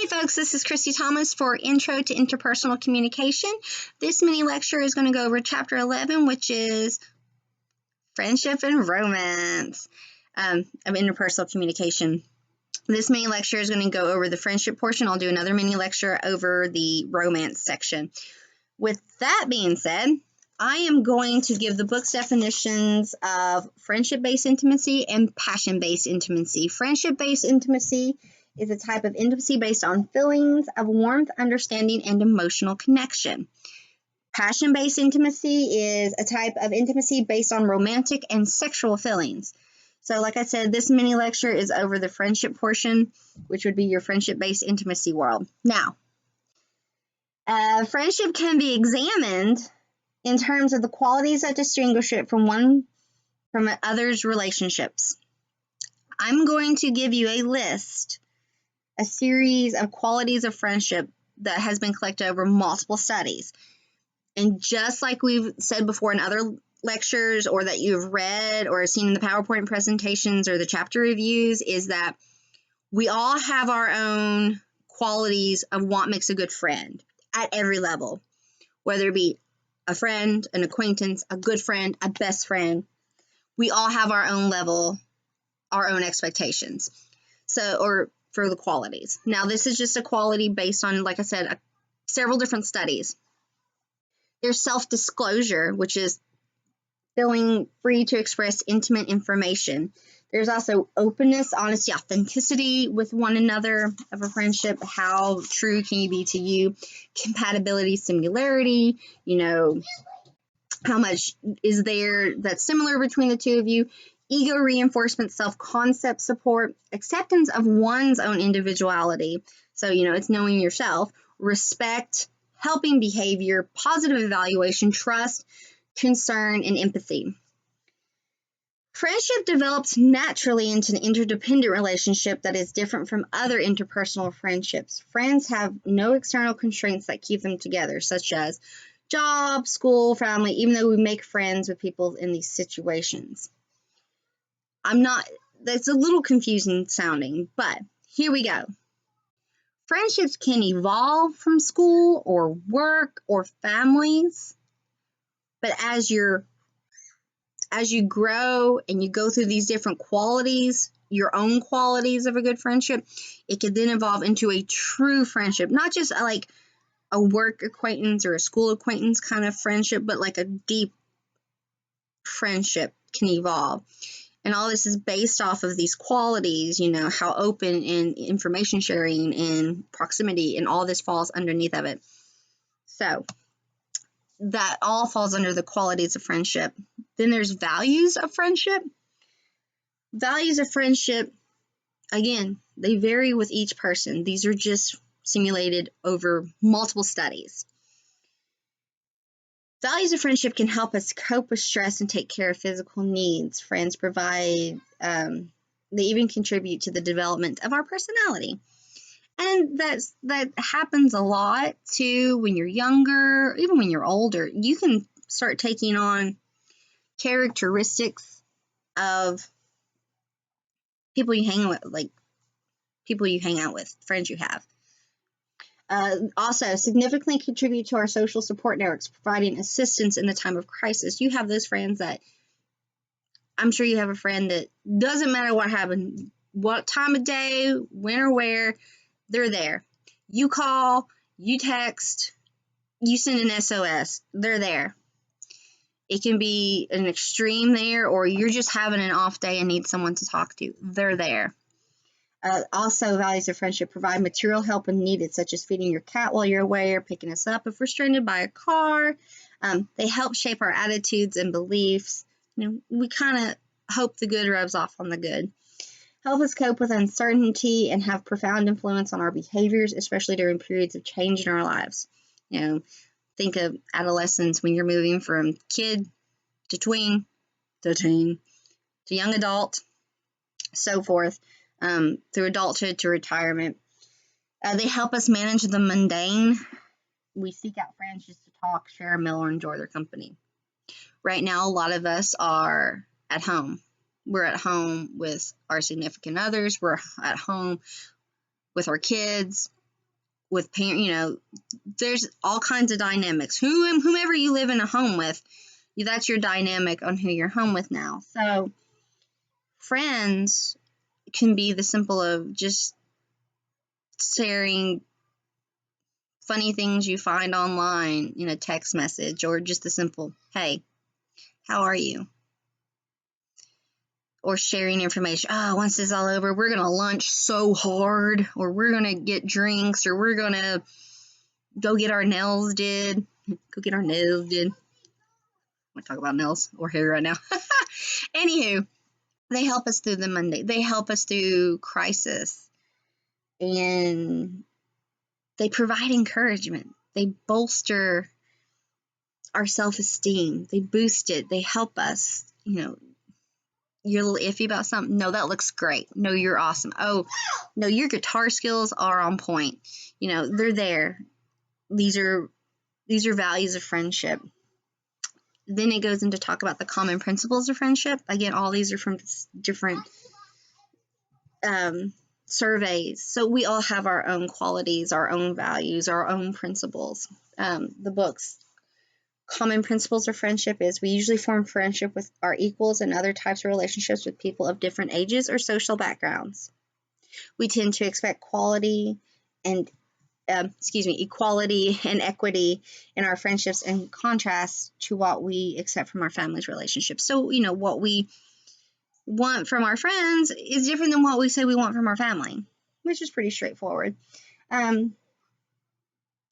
Hey folks, this is Christy Thomas for Intro to Interpersonal Communication. This mini lecture is going to go over Chapter 11, which is Friendship and Romance of Interpersonal Communication. This mini lecture is going to go over the friendship portion. I'll do another mini lecture over the romance section. With that being said, I am going to give the book's definitions of friendship-based intimacy and passion-based intimacy. Friendship-based intimacy is a type of intimacy based on feelings of warmth, understanding, and emotional connection. Passion-based intimacy is a type of intimacy based on romantic and sexual feelings. So like I said, this mini lecture is over the friendship portion, which would be your friendship-based intimacy world. Now, friendship can be examined in terms of the qualities that distinguish it from others' relationships. I'm going to give you a list, a series of qualities of friendship that has been collected over multiple studies. And just like we've said before in other lectures, or that you've read or seen in the PowerPoint presentations or the chapter reviews, is that we all have our own qualities of what makes a good friend at every level, whether it be a friend, an acquaintance, a good friend, a best friend. We all have our own level, our own expectations. Or for the qualities. Now, this is just a quality based on, like I said, several different studies. There's self-disclosure, which is feeling free to express intimate information. There's also openness, honesty, authenticity with one another of a friendship. How true can you be to you? Compatibility, similarity, how much is there that's similar between the two of you? Ego reinforcement, self-concept support, acceptance of one's own individuality. So, it's knowing yourself, respect, helping behavior, positive evaluation, trust, concern, and empathy. Friendship develops naturally into an interdependent relationship that is different from other interpersonal friendships. Friends have no external constraints that keep them together, such as job, school, family, even though we make friends with people in these situations. That's a little confusing sounding, but here we go. Friendships can evolve from school or work or families, but as you grow and you go through these different qualities, your own qualities of a good friendship, it could then evolve into a true friendship, not just like a work acquaintance or a school acquaintance kind of friendship, but like a deep friendship can evolve. And all this is based off of these qualities, how open and information sharing and proximity and all this falls underneath of it. So that all falls under the qualities of friendship. Then there's values of friendship. Values of friendship, again, they vary with each person. These are just simulated over multiple studies. Values of friendship can help us cope with stress and take care of physical needs. Friends provide, they even contribute to the development of our personality. And that happens a lot too when you're younger, even when you're older. You can start taking on characteristics of people you hang with, like people you hang out with, friends you have. Also, significantly contribute to our social support networks, providing assistance in the time of crisis. You have those friends that, I'm sure you have a friend that doesn't matter what happened, what time of day, when or where, they're there. You call, you text, you send an SOS, they're there. It can be an extreme there, or you're just having an off day and need someone to talk to. They're there. Also, values of friendship provide material help when needed, such as feeding your cat while you're away or picking us up if we're stranded by a car. They help shape our attitudes and beliefs. We kind of hope the good rubs off on the good. Help us cope with uncertainty and have profound influence on our behaviors, especially during periods of change in our lives. Think of adolescence when you're moving from kid to tween to teen to young adult, so forth. Through adulthood to retirement. They help us manage the mundane. We seek out friends just to talk, share a meal, or enjoy their company. Right now, a lot of us are at home. We're at home with our significant others. We're at home with our kids. with parent, there's all kinds of dynamics. Whomever you live in a home with, that's your dynamic on who you're home with now. So friends can be the simple of just sharing funny things you find online in a text message, or just the simple, hey, how are you? Or sharing information. Oh, once this is all over, we're going to lunch so hard, or we're going to get drinks, or we're going to go get our nails did. Go get our nails did. I'm going to talk about nails or hair right now. Anywho, they help us through the Monday. They help us through crisis. And they provide encouragement. They bolster our self-esteem. They boost it. They help us. You're a little iffy about something. No, that looks great. No, you're awesome. Oh, no, your guitar skills are on point. They're there. These are values of friendship. Then it goes into talk about the common principles of friendship. Again, all these are from different surveys. So we all have our own qualities, our own values, our own principles. The books. Common principles of friendship is we usually form friendship with our equals and other types of relationships with people of different ages or social backgrounds. We tend to expect equality and equity in our friendships, in contrast to what we accept from our family's relationships. So, what we want from our friends is different than what we say we want from our family, which is pretty straightforward.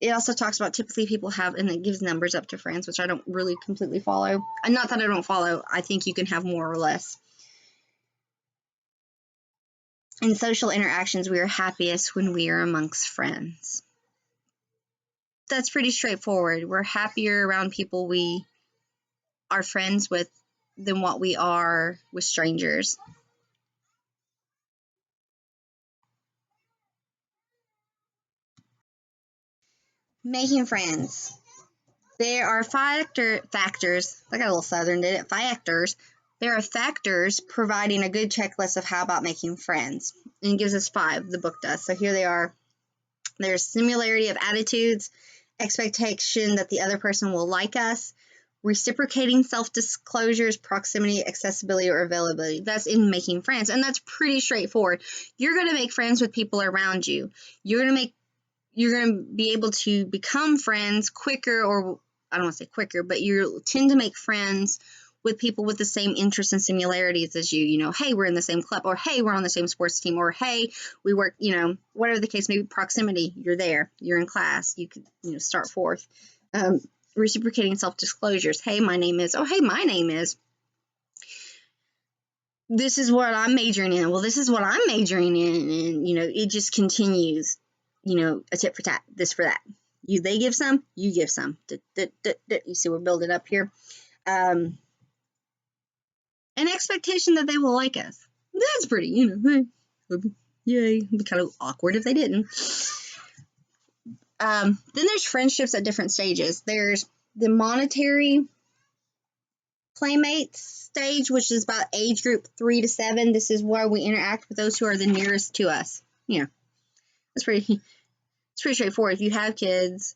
It also talks about typically people have, and it gives numbers up to friends, which I don't really completely follow. And not that I don't follow, I think you can have more or less. In social interactions, we are happiest when we are amongst friends. That's pretty straightforward. We're happier around people we are friends with than what we are with strangers. Making friends. There are factors. I got a little southern, did it? Factors. There are factors providing a good checklist of how about making friends. And it gives us 5, the book does. So here they are. There's similarity of attitudes, expectation that the other person will like us, reciprocating self-disclosures, proximity, accessibility, or availability. That's in making friends. And that's pretty straightforward. You're going to make friends with people around you. You're going to be able to become friends quicker, or I don't want to say quicker, but you tend to make friends with people with the same interests and similarities as you. Hey, we're in the same club, or hey, we're on the same sports team, or hey, we work, whatever the case may be. Proximity, you're there, you're in class, you could, start forth. Reciprocating self-disclosures. Hey, my name is. Oh, hey, my name is. This is what I'm majoring in. Well, this is what I'm majoring in. And, it just continues, a tit for tat, this for that. They give some, you give some. You see, we're building up here. An expectation that they will like us. That's pretty, yay. It'd be kind of awkward if they didn't. Then there's friendships at different stages. There's the monetary playmates stage, which is about age group 3 to 7. This is where we interact with those who are the nearest to us. It's pretty straightforward. If you have kids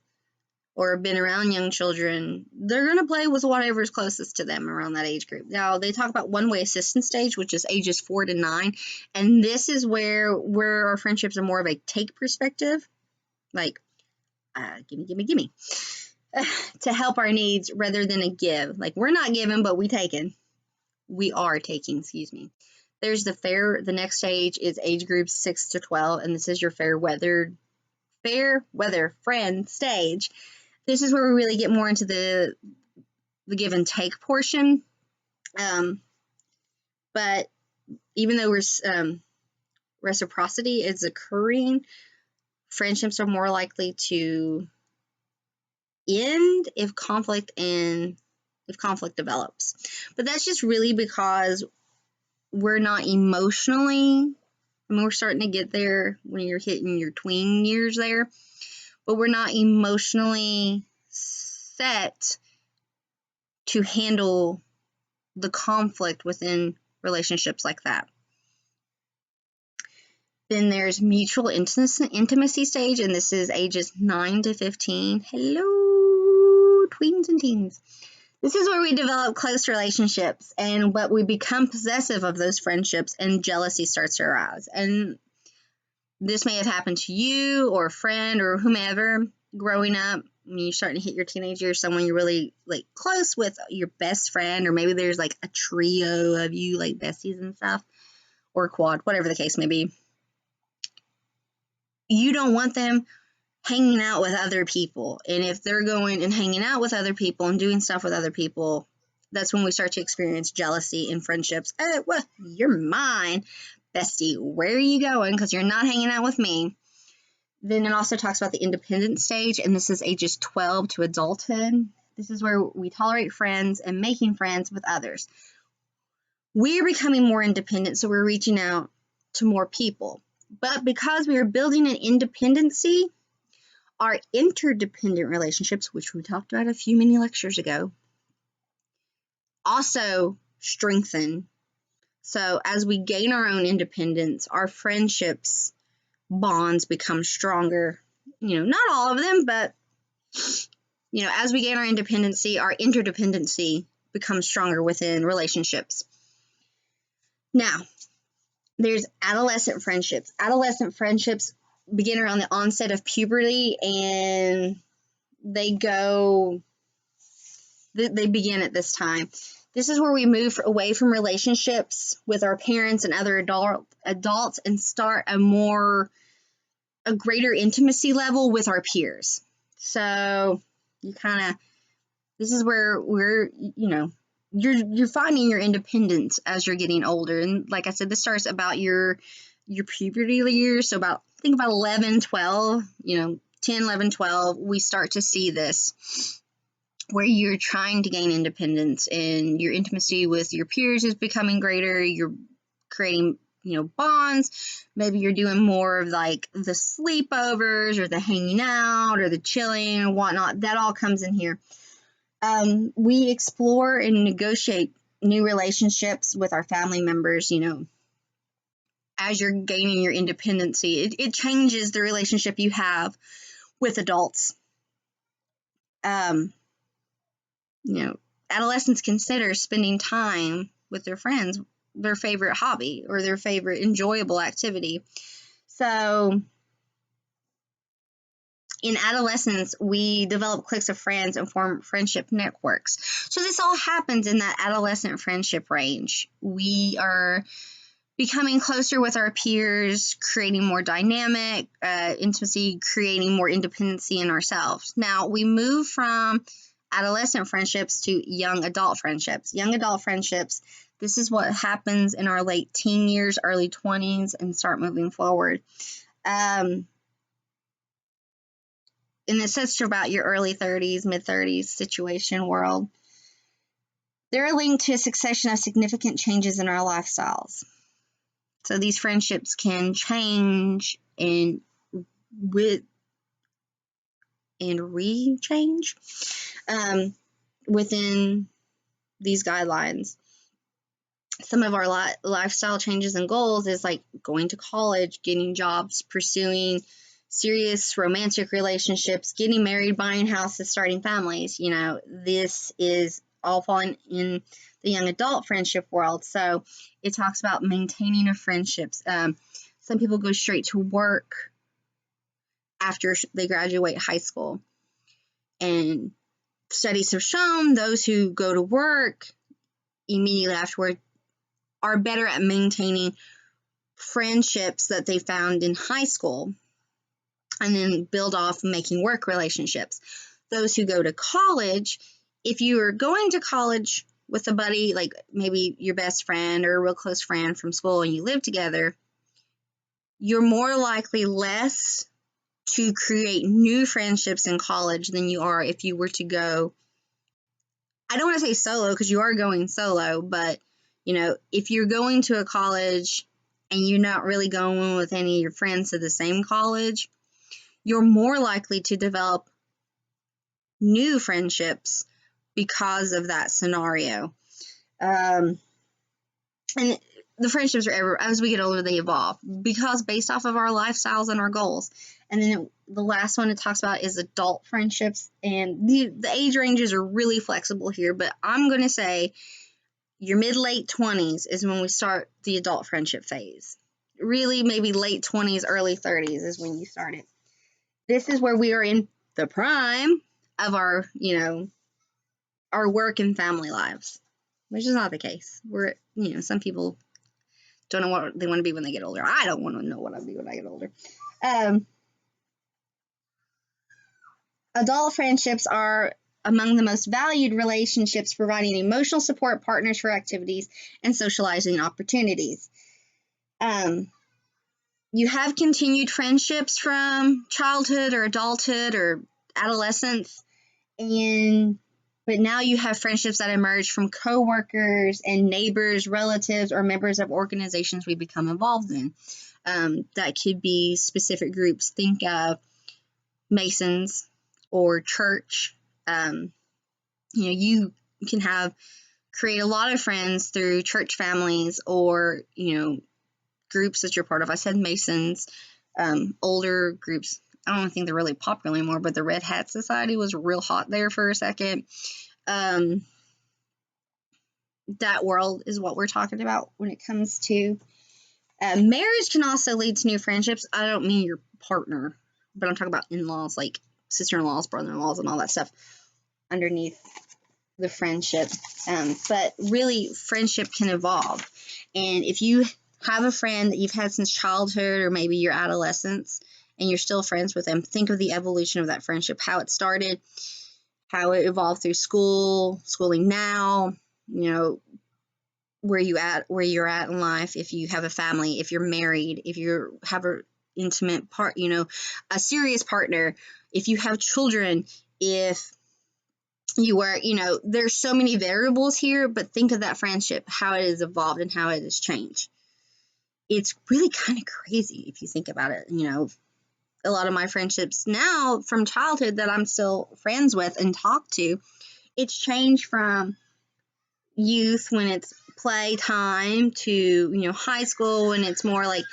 or been around young children, they're going to play with whatever is closest to them around that age group. Now, they talk about one-way assistance stage, which is ages 4 to 9. And this is where our friendships are more of a take perspective. Like, gimme. To help our needs rather than a give. Like, we're not giving, but we taking. We are taking, excuse me. There's the next stage is age group 6 to 12, and this is your fair weather friend stage. This is where we really get more into the give and take portion. But even though reciprocity is occurring, friendships are more likely to end if conflict develops. But that's just really because we're not emotionally, we're starting to get there when you're hitting your tween years there, but we're not emotionally set to handle the conflict within relationships like that. Then there's mutual intimacy stage, and this is ages 9 to 15. Hello, tweens and teens. This is where we develop close relationships, but we become possessive of those friendships, and jealousy starts to arise. And this may have happened to you or a friend or whomever growing up. When you're starting to hit your teenage years, someone you're really like close with, your best friend, or maybe there's like a trio of you, like besties and stuff, or quad, whatever the case may be. You don't want them hanging out with other people. And if they're going and hanging out with other people and doing stuff with other people, that's when we start to experience jealousy in friendships. Well, you're mine, bestie. Where are you going? Because you're not hanging out with me. Then it also talks about the independent stage, and this is ages 12 to adulthood. This is where we tolerate friends and making friends with others. We're becoming more independent, so we're reaching out to more people. But because we are building an independency, our interdependent relationships, which we talked about a few mini lectures ago, also strengthen. So as we gain our own independence, our friendships bonds become stronger. Not all of them, but as we gain our independency, our interdependency becomes stronger within relationships. Now, there's adolescent friendships. Adolescent friendships begin around the onset of puberty, and they begin at this time. This is where we move away from relationships with our parents and other adults and start a greater intimacy level with our peers. So this is where you're finding your independence as you're getting older. And like I said, this starts about your puberty years. So think about 11, 12, 10, 11, 12, we start to see this where you're trying to gain independence and your intimacy with your peers is becoming greater. You're creating, bonds. Maybe you're doing more of like the sleepovers or the hanging out or the chilling and whatnot. That all comes in here. We explore and negotiate new relationships with our family members, as you're gaining your independency. It changes the relationship you have with adults. Adolescents consider spending time with their friends their favorite hobby or their favorite enjoyable activity. So in adolescence, we develop cliques of friends and form friendship networks. So this all happens in that adolescent friendship range. We are becoming closer with our peers, creating more dynamic intimacy, creating more independency in ourselves. Now, we move from adolescent friendships to young adult friendships. Young adult friendships, this is what happens in our late teen years, early 20s, and start moving forward. And it says about your early 30s, mid-30s situation world. They're linked to a succession of significant changes in our lifestyles. So these friendships can change and re-change within these guidelines. Some of our lifestyle changes and goals is like going to college, getting jobs, pursuing serious romantic relationships, getting married, buying houses, starting families. This is all falling in the young adult friendship world. So it talks about maintaining of friendships. Some people go straight to work after they graduate high school. And studies have shown those who go to work immediately afterward are better at maintaining friendships that they found in high school and then build off making work relationships. Those who go to college, if you are going to college with a buddy, like maybe your best friend or a real close friend from school and you live together, you're more likely less to create new friendships in college than you are if you were to go, I don't want to say solo because you are going solo, but if you're going to a college and you're not really going with any of your friends to the same college, you're more likely to develop new friendships because of that scenario. And the friendships are ever, as we get older, they evolve because based off of our lifestyles and our goals. And then the last one it talks about is adult friendships, and the age ranges are really flexible here, but I'm going to say your mid-late 20s is when we start the adult friendship phase. Really, maybe late 20s, early 30s is when you start it. This is where we are in the prime of our, our work and family lives, which is not the case. We're, some people don't know what they want to be when they get older. I don't want to know what I'll be when I get older. Adult friendships are among the most valued relationships, providing emotional support, partners for activities, and socializing opportunities. You have continued friendships from childhood or adulthood or adolescence, but now you have friendships that emerge from coworkers and neighbors, relatives, or members of organizations we become involved in. That could be specific groups. Think of Masons or church. You can create a lot of friends through church families or, groups that you're part of. I said Masons, older groups. I don't think they're really popular anymore, but the Red Hat Society was real hot there for a second. That world is what we're talking about when it comes to marriage. Can also lead to new friendships. I don't mean your partner, but I'm talking about in-laws, like sister-in-laws, brother-in-laws, and all that stuff underneath the friendship. But really, friendship can evolve. And if you have a friend that you've had since childhood or maybe your adolescence and you're still friends with them, think of the evolution of that friendship, how it started, how it evolved through schooling now, where you're at in life, if you have a family, if you're married, if you have an intimate part, a serious partner, if you have children, if you were, there's so many variables here, but think of that friendship, how it has evolved and how it has changed. It's really kind of crazy if you think about it. A lot of my friendships now from childhood that I'm still friends with and talk to, it's changed from youth when it's playtime to, high school when it's more like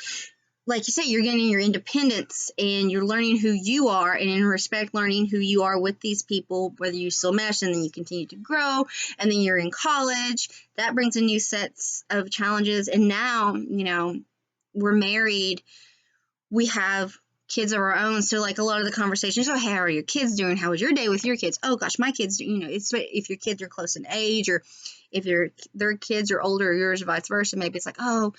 you say, you're getting your independence and you're learning who you are, and in respect, learning who you are with these people, whether you still mesh and then you continue to grow, and then you're in college. That brings a new sets of challenges. And now, we're married. We have kids of our own. So like a lot of the conversations, oh, how are your kids doing? How was your day with your kids? Oh gosh, my kids do, it's if your kids are close in age, or if their kids are older or yours, or vice versa, maybe it's like, oh,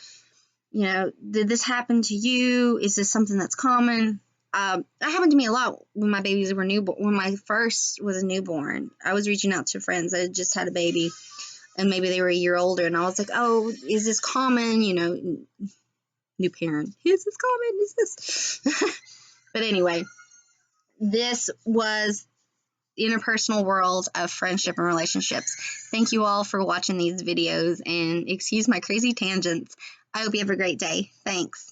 did this happen to you? Is this something that's common? That happened to me a lot when my babies were newborn. When my first was a newborn, I was reaching out to friends that had just had a baby, and maybe they were a year older, and I was like, oh, is this common? New parent, is this common? Is this? But anyway, this was the interpersonal world of friendship and relationships. Thank you all for watching these videos, and excuse my crazy tangents. I hope you have a great day. Thanks.